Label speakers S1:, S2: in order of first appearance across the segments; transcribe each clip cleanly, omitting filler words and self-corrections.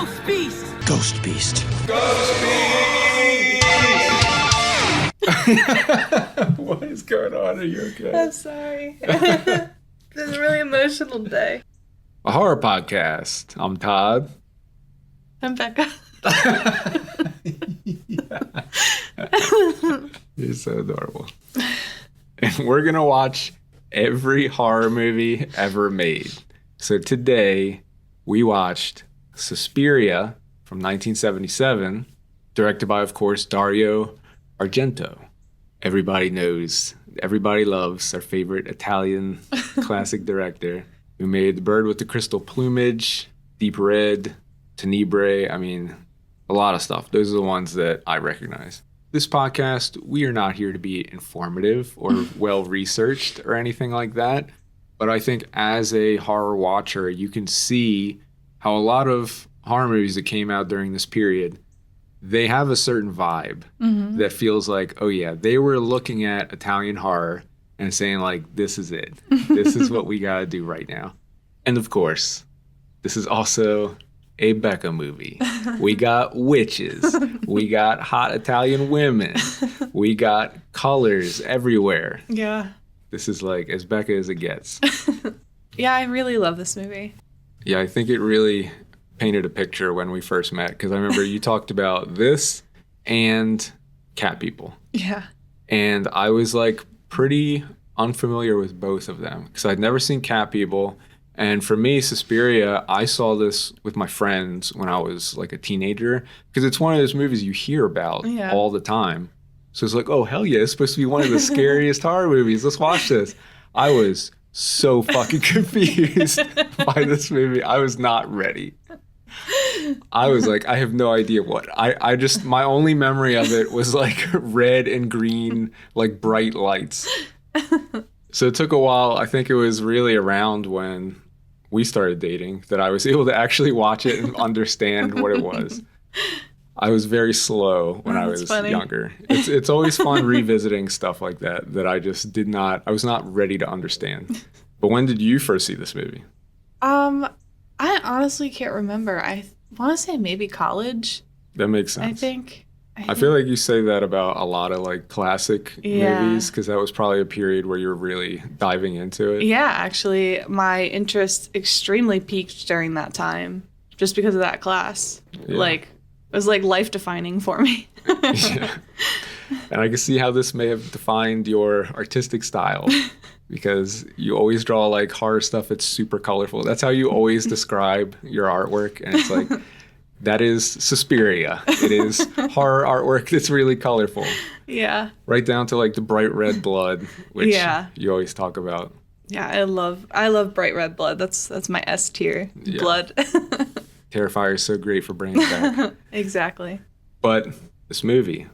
S1: Ghost Beast!
S2: Ghost Beast.
S3: Ghost Beast! What is going on? Are you okay?
S4: I'm sorry. It's a really emotional day.
S3: A horror podcast. I'm Todd.
S4: I'm Becca.
S3: You're so adorable. And we're going to watch every horror movie ever made. So today, we watched Suspiria from 1977, directed by, of course, Dario Argento. Everybody knows, everybody loves our favorite Italian classic director who made The Bird with the Crystal Plumage, Deep Red, Tenebrae. I mean, a lot of stuff. Those are the ones that I recognize. This podcast, we are not here to be informative or well-researched or anything like that. But I think as a horror watcher, you can see how a lot of horror movies that came out during this period, they have a certain vibe that feels like, oh yeah, they were looking at Italian horror and saying like, this is it. This is what we gotta do right now. And of course, this is also a Becca movie. We got witches. We got hot Italian women. We got colors everywhere.
S4: Yeah.
S3: This is like as Becca as it gets.
S4: Yeah, I really love this movie.
S3: Yeah, I think it really painted a picture when we first met, because I remember you talked about this and Cat People.
S4: Yeah.
S3: And I was like pretty unfamiliar with both of them because I'd never seen Cat People. And for me, Suspiria, I saw this with my friends when I was like a teenager because it's one of those movies you hear about all the time. So it's like, oh, hell yeah, it's supposed to be one of the scariest horror movies. Let's watch this. I was so fucking confused by this movie. I was not ready. I was like, I have no idea what. I just, my only memory of it was like red and green, like bright lights. So it took a while. I think it was really around when we started dating that I was able to actually watch it and understand what it was. I was very slow when I was younger. It's always fun revisiting stuff like that I just I was not ready to understand. But when did you first see this movie?
S4: I honestly can't remember. I want to say maybe college.
S3: That makes sense.
S4: I think.
S3: I feel like you say that about a lot of like classic movies because that was probably a period where you were really diving into it.
S4: Yeah, actually, my interest extremely peaked during that time just because of that class.
S3: Yeah.
S4: Like, it was like life-defining for me.
S3: Yeah. And I can see how this may have defined your artistic style because you always draw like horror stuff that's super colorful. That's how you always describe your artwork. And it's like, that is Suspiria. It is horror artwork that's really colorful.
S4: Yeah.
S3: Right down to like the bright red blood, which you always talk about.
S4: Yeah, I love bright red blood. That's my S tier blood.
S3: Terrifier is so great for bringing it back.
S4: Exactly.
S3: But this movie,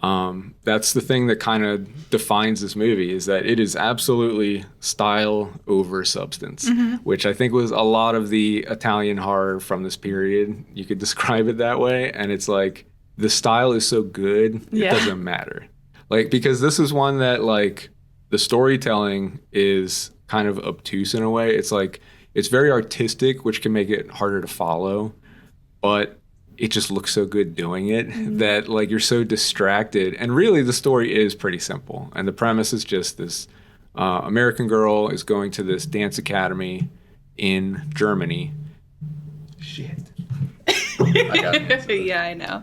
S3: that's the thing that kind of defines this movie is that it is absolutely style over substance, which I think was a lot of the Italian horror from this period. You could describe it that way. And it's like the style is so good, it doesn't matter. Like, because this is one that like the storytelling is kind of obtuse in a way. It's like, it's very artistic, which can make it harder to follow, but it just looks so good doing it that like you're so distracted. And really the story is pretty simple. And the premise is just this American girl is going to this dance academy in Germany. Shit.
S4: Yeah, I know.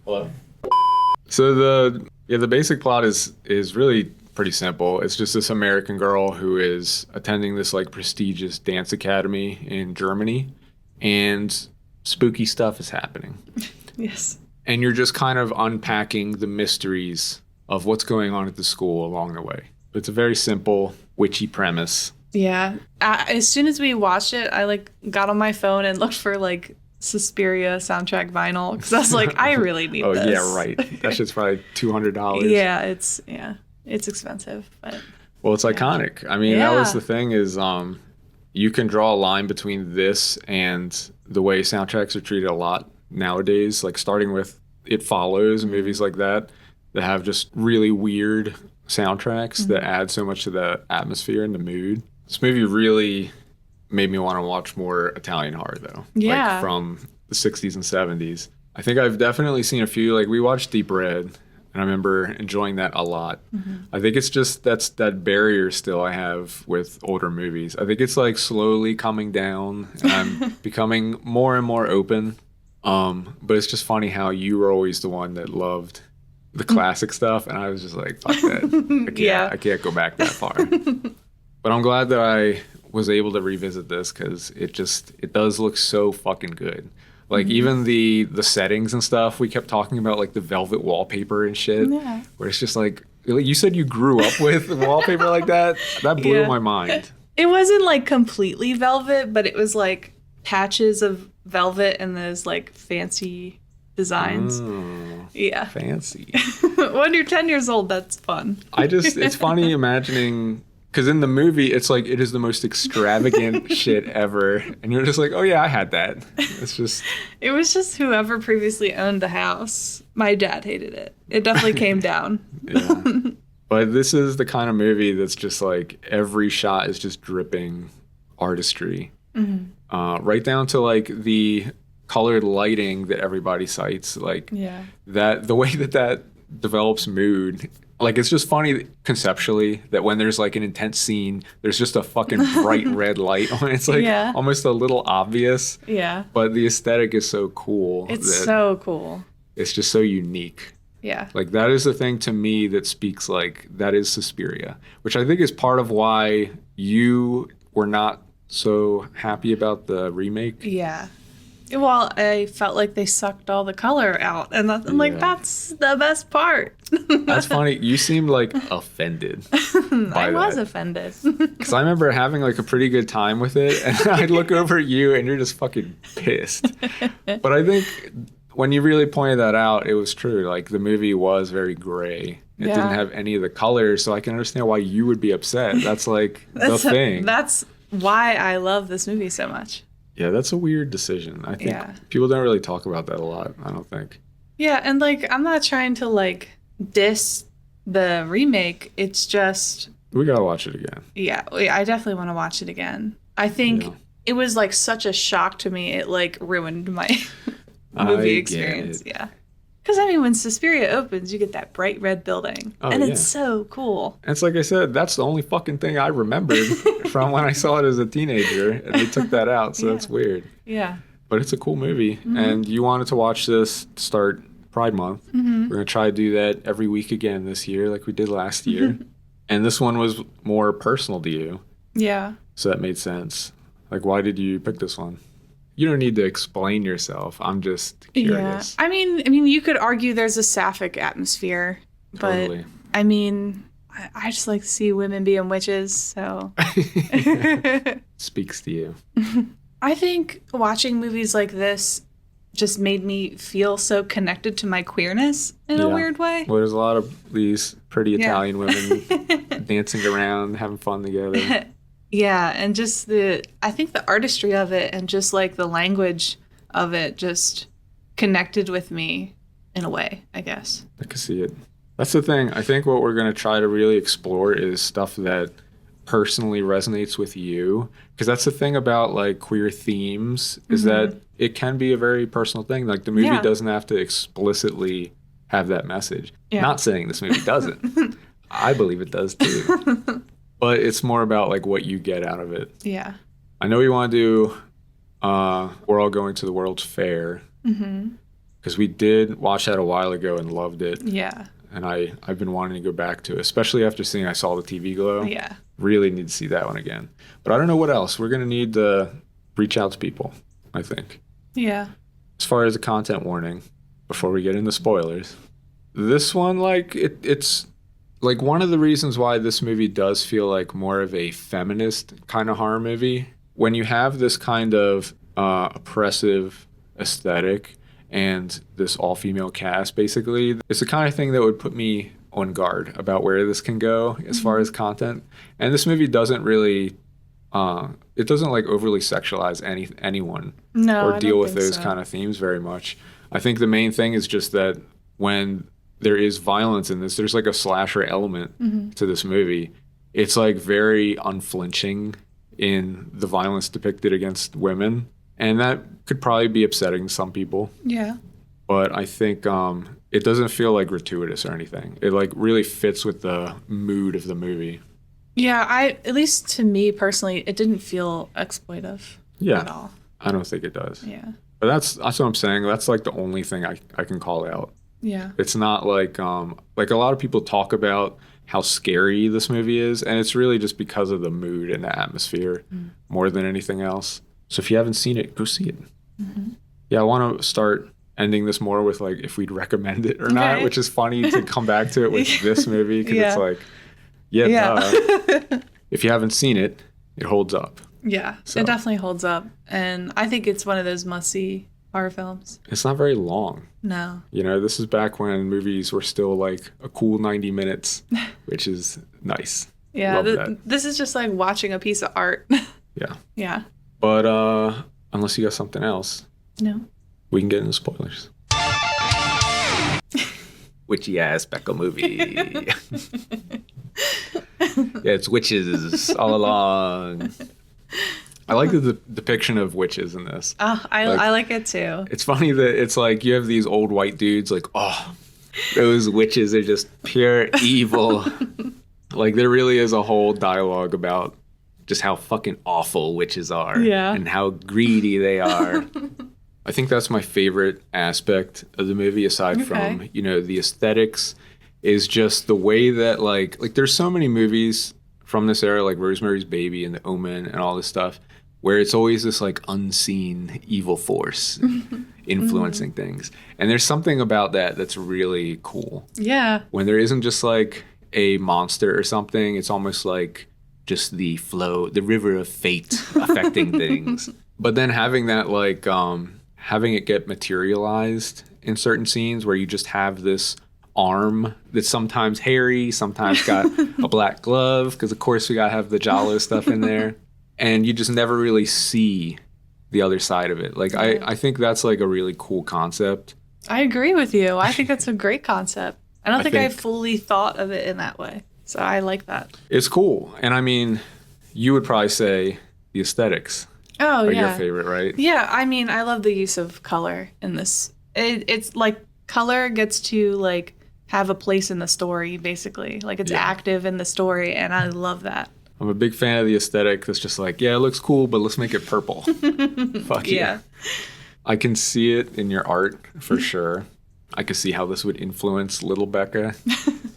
S3: Hello? So the basic plot is really pretty simple. It's just this American girl who is attending this like prestigious dance academy in Germany, and spooky stuff is happening.
S4: Yes.
S3: And you're just kind of unpacking the mysteries of what's going on at the school along the way. It's a very simple, witchy premise.
S4: Yeah. As soon as we watched it, I like got on my phone and looked for like Suspiria soundtrack vinyl because I was like, I really need this.
S3: Oh yeah, right. That shit's probably $200.
S4: Yeah, it's expensive, but
S3: well, it's iconic. I mean, that was the thing is you can draw a line between this and the way soundtracks are treated a lot nowadays, like starting with It Follows and movies like that have just really weird soundtracks that add so much to the atmosphere and the mood. This movie really made me want to watch more Italian horror, though.
S4: Yeah.
S3: Like from the 60s and 70s. I think I've definitely seen a few. Like we watched Deep Red, and I remember enjoying that a lot. I think it's just that's that barrier still I have with older movies. I think it's like slowly coming down, and I'm becoming more and more open. But it's just funny how you were always the one that loved the classic stuff, and I was just like, fuck that. I can't go back that far. But I'm glad that I was able to revisit this because it does look so fucking good. Like even the settings and stuff, we kept talking about like the velvet wallpaper and shit.
S4: Yeah.
S3: Where it's just like you said you grew up with wallpaper like that. That blew my mind.
S4: It wasn't like completely velvet, but it was like patches of velvet and those like fancy designs. Yeah.
S3: Fancy.
S4: When you're 10 years old, that's fun.
S3: It's funny imagining, because in the movie, it's like it is the most extravagant shit ever. And you're just like, oh yeah, I had that. It
S4: was just whoever previously owned the house. My dad hated it. It definitely came down.
S3: Yeah. But this is the kind of movie that's just like every shot is just dripping artistry. Right down to like the colored lighting that everybody cites. Like that the way that develops mood. Like, it's just funny conceptually that when there's, like, an intense scene, there's just a fucking bright red light on it. It's, like, almost a little obvious.
S4: Yeah.
S3: But the aesthetic is so cool.
S4: It's so cool.
S3: It's just so unique.
S4: Yeah.
S3: Like, that is the thing to me that speaks, like, that is Suspiria. Which I think is part of why you were not so happy about the remake.
S4: Yeah. Well, I felt like they sucked all the color out, and I'm like, that's the best part.
S3: That's funny. You seemed like offended.
S4: I was offended.
S3: Because I remember having like a pretty good time with it, and I'd look over at you, and you're just fucking pissed. But I think when you really pointed that out, it was true. Like the movie was very gray. It didn't have any of the colors, so I can understand why you would be upset. That's like the thing.
S4: That's why I love this movie so much.
S3: Yeah, that's a weird decision. I think people don't really talk about that a lot, I don't think.
S4: Yeah, and like I'm not trying to like diss the remake. It's just
S3: we gotta watch it again.
S4: Yeah, I definitely want to watch it again. I think it was like such a shock to me. It like ruined my movie experience. Yeah. Because, I mean, when Suspiria opens, you get that bright red building. And it's so cool.
S3: And it's like I said, that's the only fucking thing I remembered from when I saw it as a teenager. And they took that out, so that's weird.
S4: Yeah.
S3: But it's a cool movie. And you wanted to watch this to start Pride Month. We're going to try to do that every week again this year, like we did last year. And this one was more personal to you.
S4: Yeah.
S3: So that made sense. Like, why did you pick this one? You don't need to explain yourself. I'm just curious.
S4: Yeah. I mean, you could argue there's a sapphic atmosphere, but totally. I mean, I just like to see women being witches, so.
S3: Speaks to you.
S4: I think watching movies like this just made me feel so connected to my queerness in a weird way.
S3: Well, there's a lot of these pretty Italian women dancing around, having fun together.
S4: Yeah, and just I think the artistry of it and just like the language of it just connected with me in a way, I guess.
S3: I can see it. That's the thing. I think what we're going to try to really explore is stuff that personally resonates with you. Because that's the thing about like queer themes is that it can be a very personal thing. Like the movie doesn't have to explicitly have that message. Yeah. Not saying this movie doesn't. I believe it does too. But it's more about like what you get out of it.
S4: Yeah.
S3: I know we want to do We're All Going to the World's Fair. Because we did watch that a while ago and loved it.
S4: Yeah.
S3: And I've been wanting to go back to it, especially after seeing I Saw the TV Glow.
S4: Yeah.
S3: Really need to see that one again. But I don't know what else. We're going to need to reach out to people, I think.
S4: Yeah.
S3: As far as the content warning, before we get into spoilers, this one, like, it's... Like, one of the reasons why this movie does feel like more of a feminist kind of horror movie, when you have this kind of oppressive aesthetic and this all-female cast, basically, it's the kind of thing that would put me on guard about where this can go as far as content. And this movie doesn't really, it doesn't, like, overly sexualize anyone or deal with those kind of themes very much. I think the main thing is just that when there is violence in this, there's like a slasher element to this movie. It's like very unflinching in the violence depicted against women. And that could probably be upsetting to some people.
S4: Yeah.
S3: But I think it doesn't feel like gratuitous or anything. It like really fits with the mood of the movie.
S4: Yeah, at least to me personally, it didn't feel exploitive at all.
S3: I don't think it does.
S4: Yeah.
S3: But that's what I'm saying. That's like the only thing I can call out.
S4: Yeah.
S3: It's not like a lot of people talk about how scary this movie is, and it's really just because of the mood and the atmosphere more than anything else. So if you haven't seen it, go see it. Mm-hmm. Yeah, I want to start ending this more with like if we'd recommend it or not, which is funny to come back to it with this movie because it's like, duh. If you haven't seen it, it holds up.
S4: Yeah, so. It definitely holds up. And I think it's one of those must-see horror films.
S3: It's not very long.
S4: No.
S3: You know, this is back when movies were still like a cool 90 minutes, which is nice.
S4: Yeah, this is just like watching a piece of art.
S3: Yeah.
S4: Yeah.
S3: But unless you got something else.
S4: No.
S3: We can get into spoilers. Witchy ass Becca movie. Yeah, it's witches all along. I like the depiction of witches in this.
S4: Oh, I like it too.
S3: It's funny that it's like you have these old white dudes like, oh, those witches are just pure evil. Like there really is a whole dialogue about just how fucking awful witches are.
S4: Yeah.
S3: And how greedy they are. I think that's my favorite aspect of the movie aside from, you know, the aesthetics is just the way that like there's so many movies from this era like Rosemary's Baby and The Omen and all this stuff where it's always this like unseen evil force influencing things. And there's something about that that's really cool.
S4: Yeah.
S3: When there isn't just like a monster or something, it's almost like just the flow, the river of fate affecting things. But then having that like having it get materialized in certain scenes where you just have this arm that's sometimes hairy, sometimes got a black glove, because of course we gotta have the Jalo stuff in there. And you just never really see the other side of it. Like I think that's like a really cool concept.
S4: I agree with you. I think that's a great concept. I don't think I fully thought of it in that way. So I like that.
S3: It's cool. And I mean, you would probably say the aesthetics are your favorite, right?
S4: Yeah, I mean, I love the use of color in this. It's like color gets to like have a place in the story, basically. Like it's active in the story, and I love that. I'm
S3: a big fan of the aesthetic that's just like, yeah, it looks cool, but let's make it purple. Fuck yeah. I can see it in your art for sure. I can see how this would influence little Becca.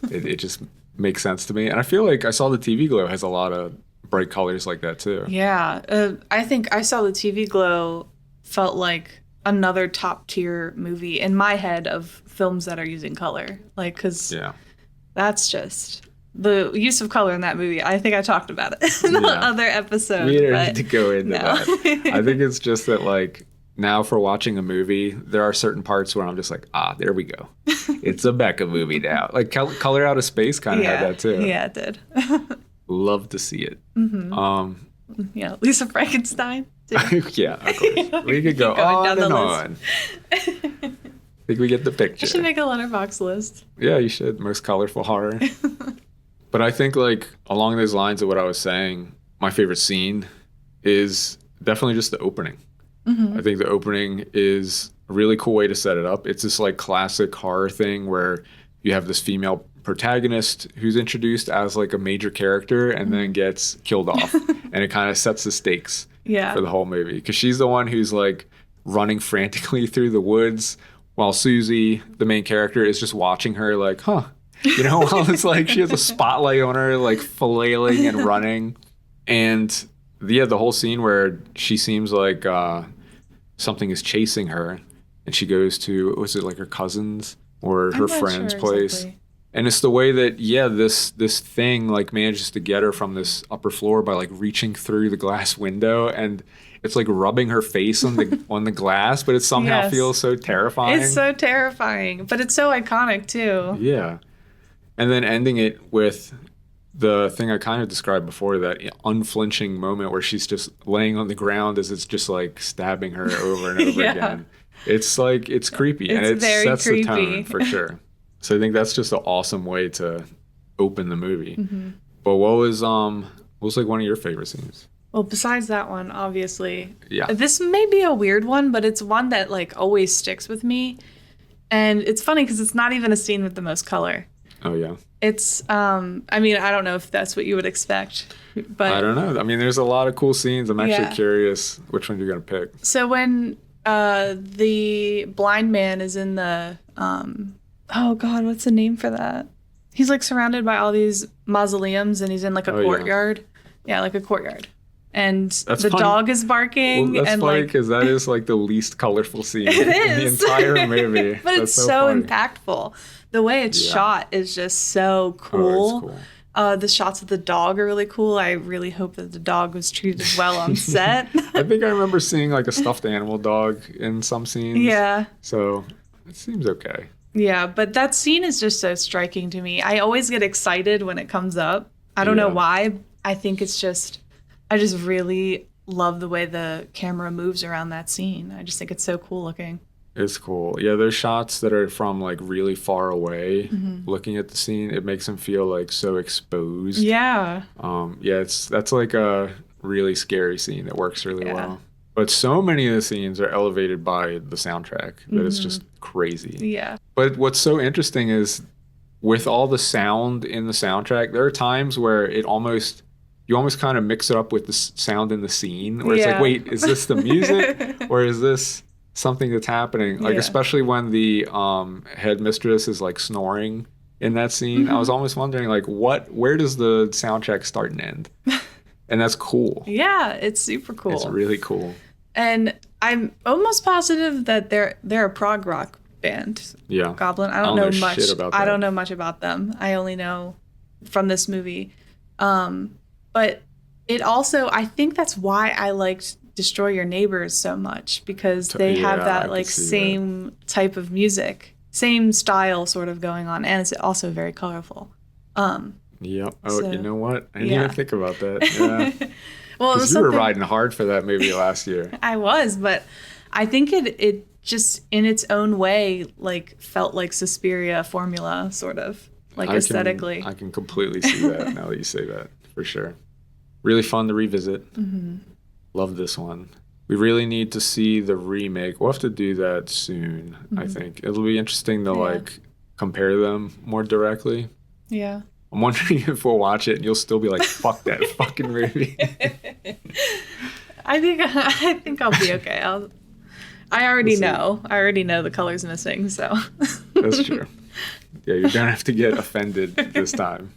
S3: It just makes sense to me. And I feel like I Saw the TV Glow has a lot of bright colors like that too.
S4: Yeah. I think I Saw the TV Glow felt like another top tier movie in my head of films that are using color. Like, because that's just... The use of color in that movie, I think I talked about it in the other episode.
S3: We don't need to go into that. I think it's just that, like, now for watching a movie, there are certain parts where I'm just like, there we go. It's a Becca movie now. Like, Color Out of Space kind of had that, too.
S4: Yeah, it did.
S3: Love to see it.
S4: Mm-hmm. Lisa Frankenstein.
S3: Yeah, of course. We could go on and on. I think we get the picture.
S4: I should make a letterbox list.
S3: Yeah, you should. Most colorful horror. But I think, like, along those lines of what I was saying, my favorite scene is definitely just the opening. Mm-hmm. I think the opening is a really cool way to set it up. It's this, like, classic horror thing where you have this female protagonist who's introduced as, like, a major character and then gets killed off. And it kind of sets the stakes for the whole movie. Because she's the one who's, like, running frantically through the woods while Susie, the main character, is just watching her like, you know, while it's like she has a spotlight on her, like flailing and running. And the whole scene where she seems like something is chasing her and she goes to, was it like her cousin's or her friend's place? Exactly. And it's the way that, this thing like manages to get her from this upper floor by like reaching through the glass window, and it's like rubbing her face on the glass, but it somehow feels so terrifying.
S4: It's so terrifying, but it's so iconic too.
S3: Yeah. And then ending it with the thing I kind of described before, that unflinching moment where she's just laying on the ground as it's just like stabbing her over and over again. It's like, it's creepy, and it sets the tone for sure. So I think that's just an awesome way to open the movie. Mm-hmm. But what was like one of your favorite scenes?
S4: Well, besides that one, obviously.
S3: Yeah.
S4: This may be a weird one, but it's one that like always sticks with me. And it's funny because it's not even a scene with the most color.
S3: Oh, yeah.
S4: It's, I mean, I don't know if that's what you would expect, but...
S3: I don't know. I mean, there's a lot of cool scenes. I'm actually curious which one you're going to pick.
S4: So when the blind man is in the, oh God, what's the name for that? He's like surrounded by all these mausoleums and he's in like a courtyard. Yeah, like a courtyard. And the dog is barking.
S3: Well, that's
S4: and
S3: funny
S4: like
S3: because that is like the least colorful scene in the entire movie.
S4: But it's so impactful. The way it's shot is just so cool. The shots of the dog are really cool. I really hope that the dog was treated well on set.
S3: I think I remember seeing like a stuffed animal dog in some scenes.
S4: Yeah.
S3: So it seems okay.
S4: Yeah, but that scene is just so striking to me. I always get excited when it comes up. I don't know why. I think it's just, I just really love the way the camera moves around that scene. I just think it's so cool looking.
S3: It's cool. Yeah, there's shots that are from like really far away looking at the scene. It makes them feel like so exposed.
S4: Yeah.
S3: Yeah, that's like a really scary scene that works really well. But so many of the scenes are elevated by the soundtrack that it's just crazy.
S4: Yeah.
S3: But what's so interesting is with all the sound in the soundtrack, there are times where you almost kind of mix it up with the sound in the scene where it's like, wait, is this the music or is this something that's happening? Like, especially when the headmistress is like snoring in that scene, I was almost wondering like, where does the soundtrack start and end? And that's cool.
S4: Yeah, it's super cool.
S3: It's really cool.
S4: And I'm almost positive that they're a prog rock band.
S3: Yeah.
S4: Goblin. I don't know much. I don't know much about them. I only know from this movie. But it also, I think that's why I liked Destroy Your Neighbors so much, because they have that like same type of music, same style sort of going on, and it's also very colorful.
S3: Yep. Oh, so, you know what? I didn't even think about that. Yeah.
S4: Well,
S3: because you were riding hard for that movie last year.
S4: I was, but I think it just in its own way like felt like Suspiria formula, sort of like aesthetically.
S3: I can completely see that now that you say that, for sure. Really fun to revisit. Love this one. We really need to see the remake. We'll have to do that soon, I think. It'll be interesting to like compare them more directly.
S4: Yeah.
S3: I'm wondering if we'll watch it and you'll still be like, fuck that fucking movie.
S4: I think I'll be okay. I already know. I already know the color's missing, so.
S3: That's true. Yeah, you don't have to get offended this time.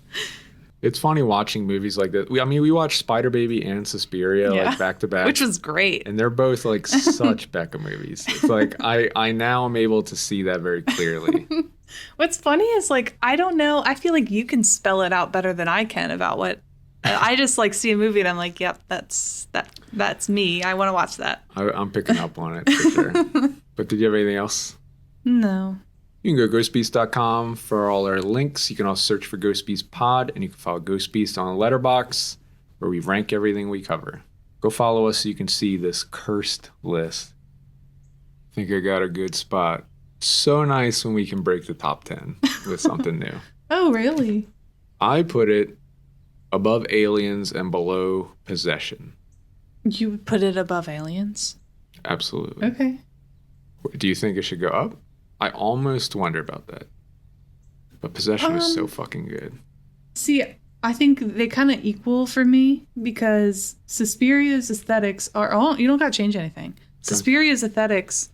S3: It's funny watching movies like that. We watched Spider Baby and Suspiria like back to back,
S4: which was great.
S3: And they're both like such Becca movies. It's like I now am able to see that very clearly.
S4: What's funny is like I don't know. I feel like you can spell it out better than I can about what. I just like see a movie and I'm like, yep, that's me. I want to watch that.
S3: I'm picking up on it for sure. But did you have anything else?
S4: No.
S3: You can go ghostbeast.com for all our links. You can also search for Ghost Beast Pod, and you can follow Ghost Beast on Letterboxd, where we rank everything we cover. Go follow us so you can see this cursed list. I think I got a good spot. So nice when we can break the top 10 with something new.
S4: Oh, really?
S3: I put it above Aliens and below Possession.
S4: You would put it above Aliens?
S3: Absolutely.
S4: Okay.
S3: Do you think it should go up? I almost wonder about that. But Possession is so fucking good.
S4: See, I think they kind of equal for me because Suspiria's aesthetics are all... You don't got to change anything. Okay. Suspiria's aesthetics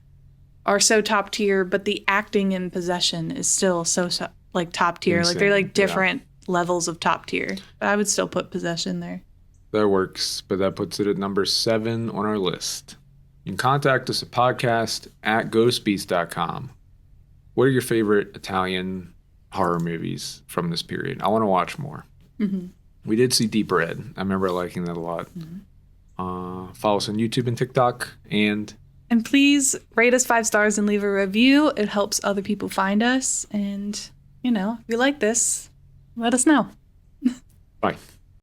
S4: are so top tier, but the acting in Possession is still so like top tier. Insane. Like they're like different levels of top tier. But I would still put Possession there.
S3: That works, but that puts it at number 7 on our list. You can contact us at podcast@ghostbeast.com. What are your favorite Italian horror movies from this period? I want to watch more. We did see Deep Red. I remember liking that a lot. Follow us on YouTube and TikTok. And
S4: please rate us 5 stars and leave a review. It helps other people find us. And, if you like this, let us know.
S3: Bye.